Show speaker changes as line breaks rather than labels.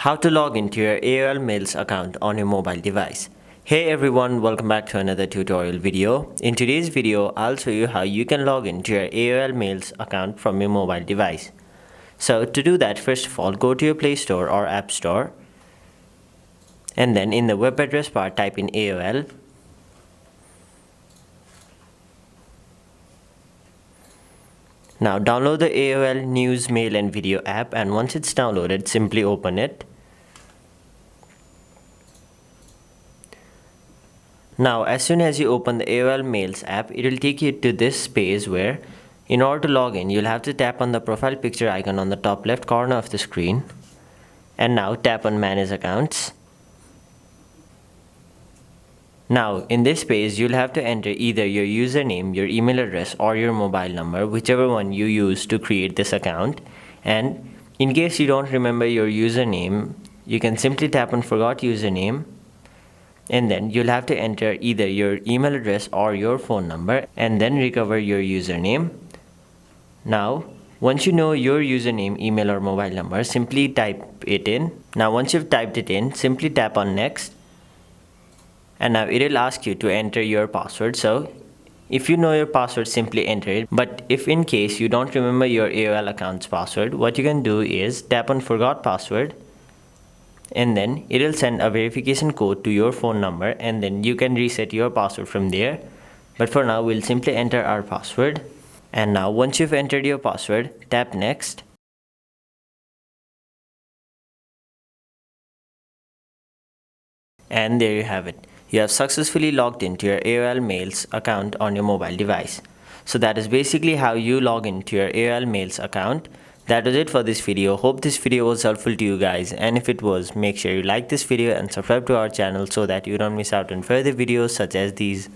How to log into your AOL Mails account on your mobile device. Hey everyone, welcome back to another tutorial video. In today's video, I'll show you how you can log into your AOL Mails account from your mobile device. So to do that, first of all, go to your Play Store or App Store, and then in the web address bar type in AOL. Now download the AOL News, Mail and Video app, and once it's downloaded, simply open it. Now as soon as you open the AOL Mails app, it will take you to this page where in order to log in, you'll have to tap on the profile picture icon on the top left corner of the screen, and now tap on Manage Accounts. Now in this page, you'll have to enter either your username, your email address or your mobile number, whichever one you use to create this account. And in case you don't remember your username, you can simply tap on Forgot Username, and then you'll have to enter either your email address or your phone number and then recover your username. Now once you know your username, email or mobile number, simply type it in. Now once you've typed it in, simply tap on Next, and now it will ask you to enter your password. So if you know your password, simply enter it. But if in case you don't remember your AOL account's password, what you can do is tap on Forgot Password, and then it will send a verification code to your phone number, and then you can reset your password from there. But for now, we'll simply enter our password. And now once you've entered your password, tap Next. And there you have it. You have successfully logged into your AOL Mails account on your mobile device. So that is basically how you log into your AOL Mails account. That was it for this video. Hope this video was helpful to you guys, and if it was, make sure you like this video and subscribe to our channel so that you don't miss out on further videos such as these.